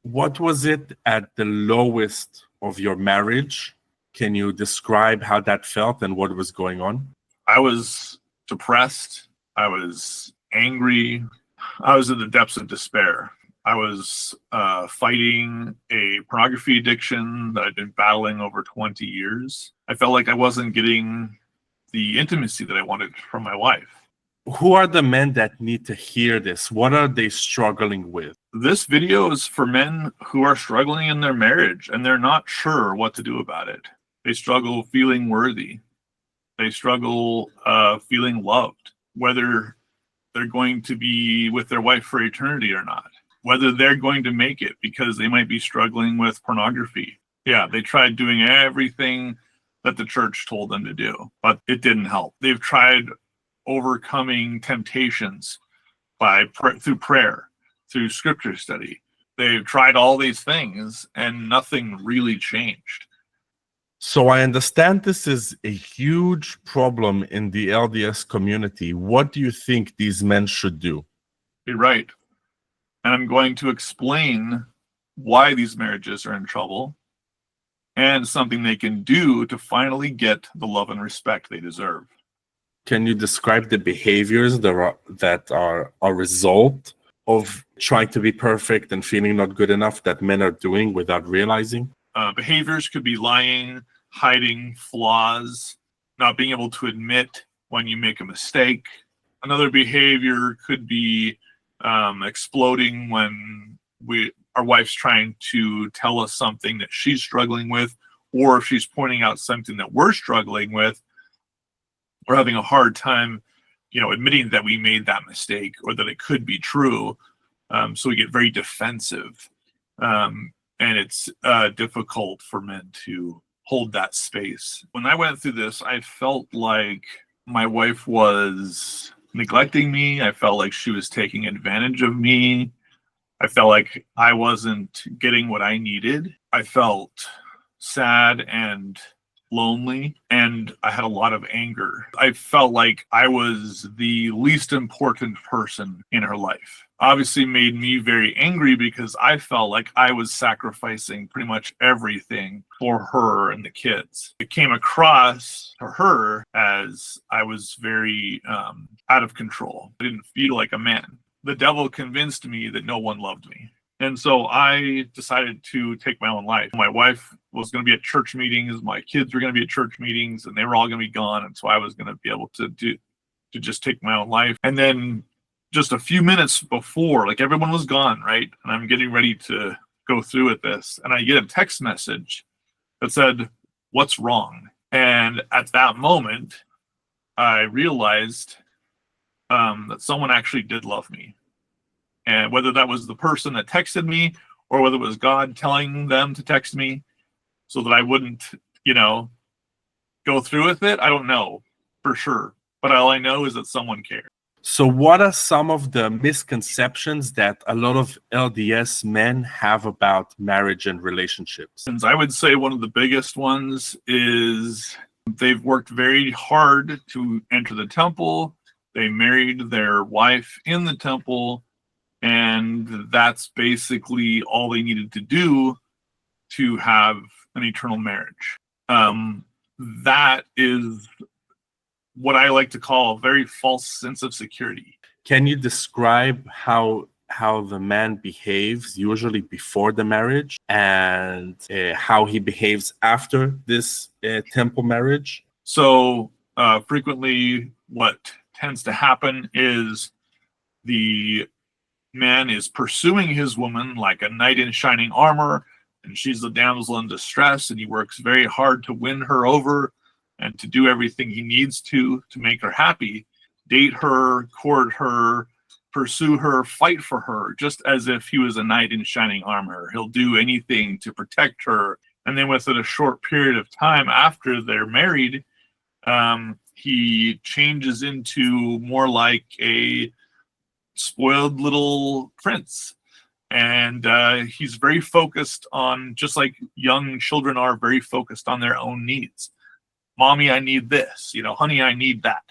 What was it at the lowest of your marriage? Can you describe how that felt and what was going on? I was depressed. I was angry. I was in the depths of despair. I was fighting a pornography addiction that I'd been battling over 20 years. I felt like I wasn't getting the intimacy that I wanted from my wife. Who are the men that need to hear this? What are they struggling with? This video is for men who are struggling in their marriage and they're not sure what to do about it. They struggle feeling worthy. They struggle feeling loved, whether they're going to be with their wife for eternity or not, whether they're going to make it because they might be struggling with pornography. Yeah, they tried doing everything that the church told them to do, but it didn't help. They've tried overcoming temptations through prayer, through scripture study. They've tried all these things and nothing really changed. So I understand this is a huge problem in the LDS community. What do you think these men should do? You're right. And I'm going to explain why these marriages are in trouble and something they can do to finally get the love and respect they deserve. Can you describe the behaviors that are a result of trying to be perfect and feeling not good enough that men are doing without realizing? Behaviors could be lying, hiding flaws, not being able to admit when you make a mistake. Another behavior could be exploding when our wife's trying to tell us something that she's struggling with, or if she's pointing out something that we're struggling with, we're having a hard time, admitting that we made that mistake or that it could be true. So we get very defensive. And it's difficult for men to hold that space. When I went through this, I felt like my wife was neglecting me. I felt like she was taking advantage of me. I felt like I wasn't getting what I needed. I felt sad and lonely, and I had a lot of anger. I felt like I was the least important person in her life. Obviously made me very angry because I felt like I was sacrificing pretty much everything for her and the kids. It came across to her as I was very out of control. I didn't feel like a man. The devil convinced me that no one loved me. And so I decided to take my own life. My wife was going to be at church meetings. My kids were going to be at church meetings, and they were all going to be gone. And so I was going to be able to just take my own life. And then just a few minutes before, like everyone was gone, right? And I'm getting ready to go through with this. And I get a text message that said, "What's wrong?" And at that moment, I realized that someone actually did love me. And whether that was the person that texted me or whether it was God telling them to text me so that I wouldn't, go through with it, I don't know for sure. But all I know is that someone cared. So what are some of the misconceptions that a lot of LDS men have about marriage and relationships? And I would say one of the biggest ones is they've worked very hard to enter the temple. They married their wife in the temple. And that's basically all they needed to do to have an eternal marriage. That is what I like to call a very false sense of security. Can you describe how the man behaves usually before the marriage and how he behaves after this temple marriage? So frequently what tends to happen is the man is pursuing his woman like a knight in shining armor, and she's the damsel in distress, and he works very hard to win her over and to do everything he needs to make her happy, date her, court her, pursue her, fight for her, just as if he was a knight in shining armor. He'll do anything to protect her. And then within a short period of time after they're married, he changes into more like a spoiled little prince, and he's very focused on, just like young children are very focused on their own needs. Mommy, I need this, honey, I need that,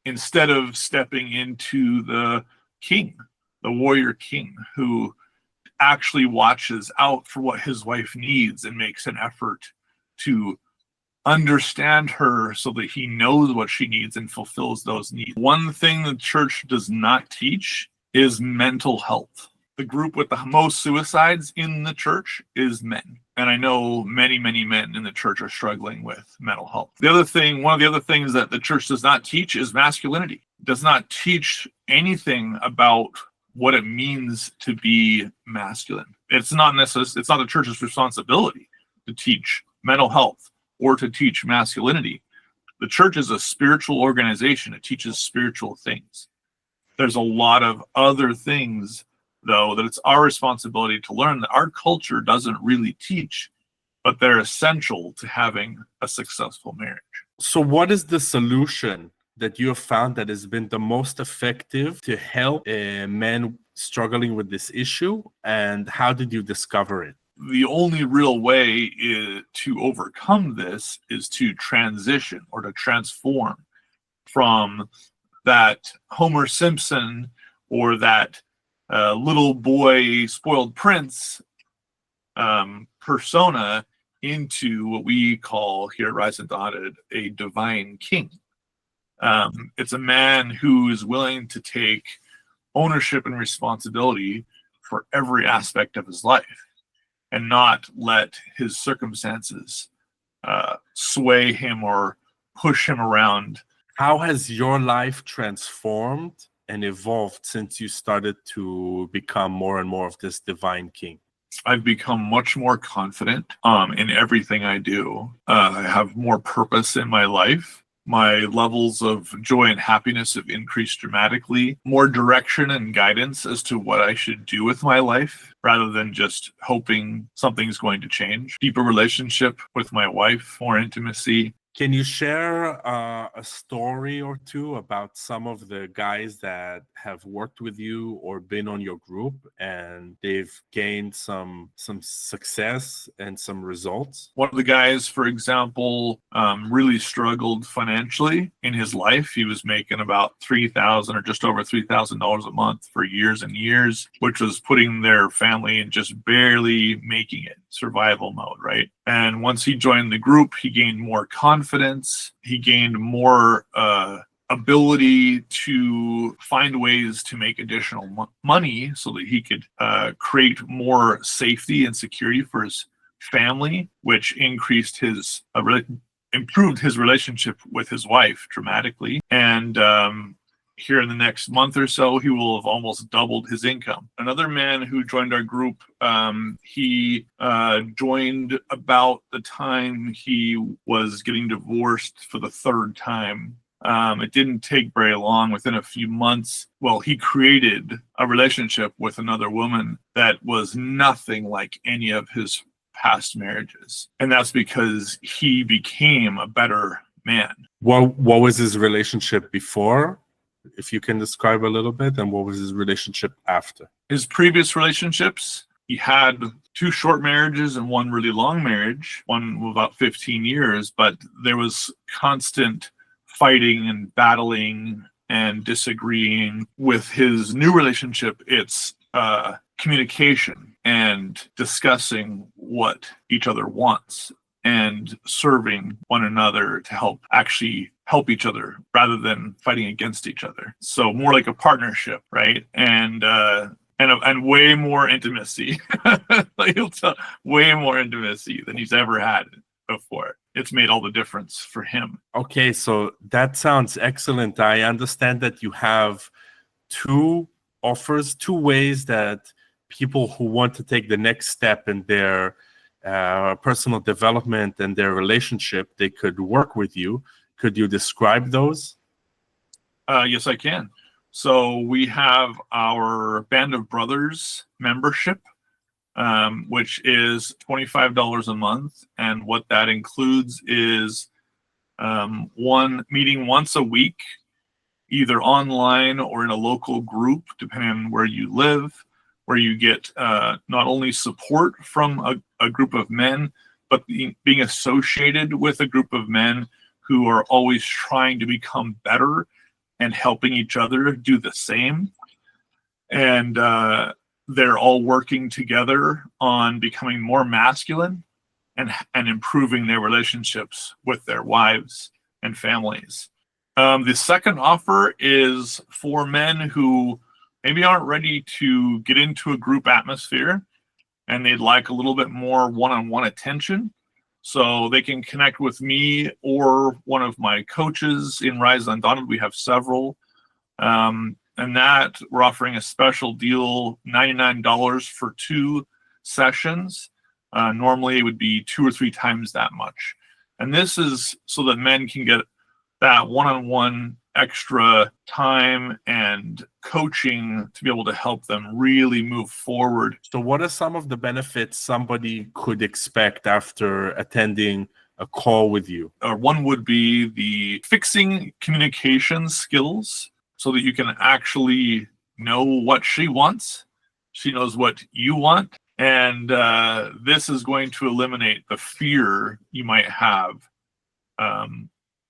instead of stepping into the king, the warrior king, who actually watches out for what his wife needs and makes an effort to understand her so that he knows what she needs and fulfills those needs. One thing the church does not teach is mental health. The group with the most suicides in the church is men. And I know many, many men in the church are struggling with mental health. One of the other things that the church does not teach is masculinity. It does not teach anything about what it means to be masculine. It's not the church's responsibility to teach mental health or to teach masculinity. The church is a spiritual organization. It teaches spiritual things. There's a lot of other things, though, that it's our responsibility to learn that our culture doesn't really teach, but they're essential to having a successful marriage. So what is the solution that you have found that has been the most effective to help men struggling with this issue, and how did you discover it? The only real way to overcome this is to transition or to transform from that Homer Simpson or that little boy spoiled prince persona into what we call here at Rise and Dotted a divine king. It's a man who is willing to take ownership and responsibility for every aspect of his life and not let his circumstances sway him or push him around. How has your life transformed and evolved since you started to become more and more of this divine king? I've become much more confident in everything I do. I have more purpose in my life. My levels of joy and happiness have increased dramatically. More direction and guidance as to what I should do with my life rather than just hoping something's going to change. Deeper relationship with my wife, more intimacy. Can you share a story or two about some of the guys that have worked with you or been on your group and they've gained some success and some results? One of the guys, for example, really struggled financially in his life. He was making about $3,000 or just over $3,000 a month for years and years, which was putting their family in just barely making it, survival mode, right? And once he joined the group, he gained more confidence. He gained more ability to find ways to make additional money so that he could create more safety and security for his family, which increased his improved his relationship with his wife dramatically. And here in the next month or so, he will have almost doubled his income. Another man who joined our group, he joined about the time he was getting divorced for the third time. It didn't take very long. Within a few months, he created a relationship with another woman that was nothing like any of his past marriages. And that's because he became a better man. What was his relationship before? If you can describe a little bit, and what was his relationship after? His previous relationships, he had 2 short marriages and 1 really long marriage, one about 15 years, but there was constant fighting and battling and disagreeing. With his new relationship, it's communication and discussing what each other wants and serving one another to help each other rather than fighting against each other. So more like a partnership, right? And way more intimacy. Way more intimacy than he's ever had before. It's made all the difference for him. Okay, so that sounds excellent. I understand that you have 2 offers, 2 ways that people who want to take the next step in their personal development and their relationship, they could work with you. Could you describe those? Yes, I can. So we have our Band of Brothers membership, which is $25 a month. And what that includes is one meeting once a week, either online or in a local group, depending on where you live, where you get not only support from a group of men, but being associated with a group of men who are always trying to become better and helping each other do the same. And they're all working together on becoming more masculine and improving their relationships with their wives and families. The second offer is for men who maybe aren't ready to get into a group atmosphere and they'd like a little bit more one-on-one attention. So they can connect with me or one of my coaches in Rise Undaunted. We have several. And that we're offering a special deal, $99 for 2 sessions. Normally it would be 2 or 3 times that much. And this is so that men can get that one-on-one extra time and coaching to be able to help them really move forward. So what are some of the benefits somebody could expect after attending a call with you? One would be the fixing communication skills so that you can actually know what she wants. She knows what you want. And this is going to eliminate the fear you might have,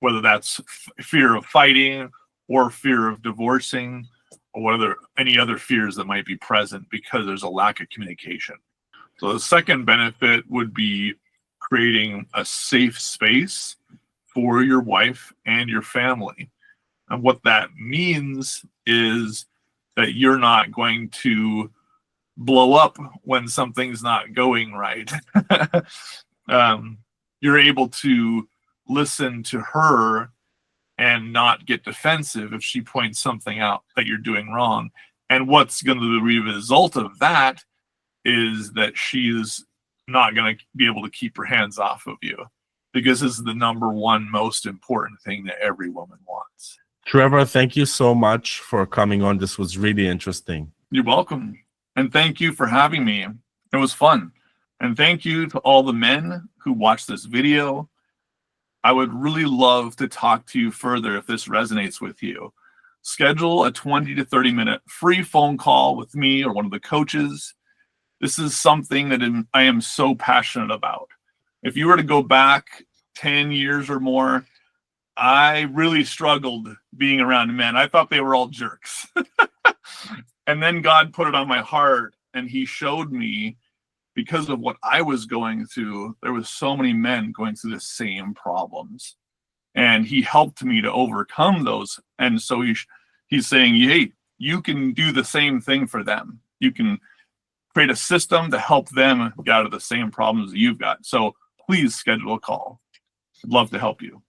whether that's fear of fighting or fear of divorcing or whether any other fears that might be present because there's a lack of communication. So the second benefit would be creating a safe space for your wife and your family. And what that means is that you're not going to blow up when something's not going right. You're able to listen to her and not get defensive if she points something out that you're doing wrong. And what's going to be the result of that is that she's not going to be able to keep her hands off of you, because this is the number one most important thing that every woman wants. Trevor, thank you so much for coming on. This was really interesting. You're welcome. And thank you for having me. It was fun. And thank you to all the men who watched this video. I would really love to talk to you further if this resonates with you. Schedule a 20 to 30 minute free phone call with me or one of the coaches. This is something that I am so passionate about. If you were to go back 10 years or more, I really struggled being around men. I thought they were all jerks. And then God put it on my heart and he showed me, because of what I was going through, there was so many men going through the same problems. And he helped me to overcome those. And so he's saying, hey, you can do the same thing for them. You can create a system to help them get out of the same problems that you've got. So please schedule a call. I'd love to help you.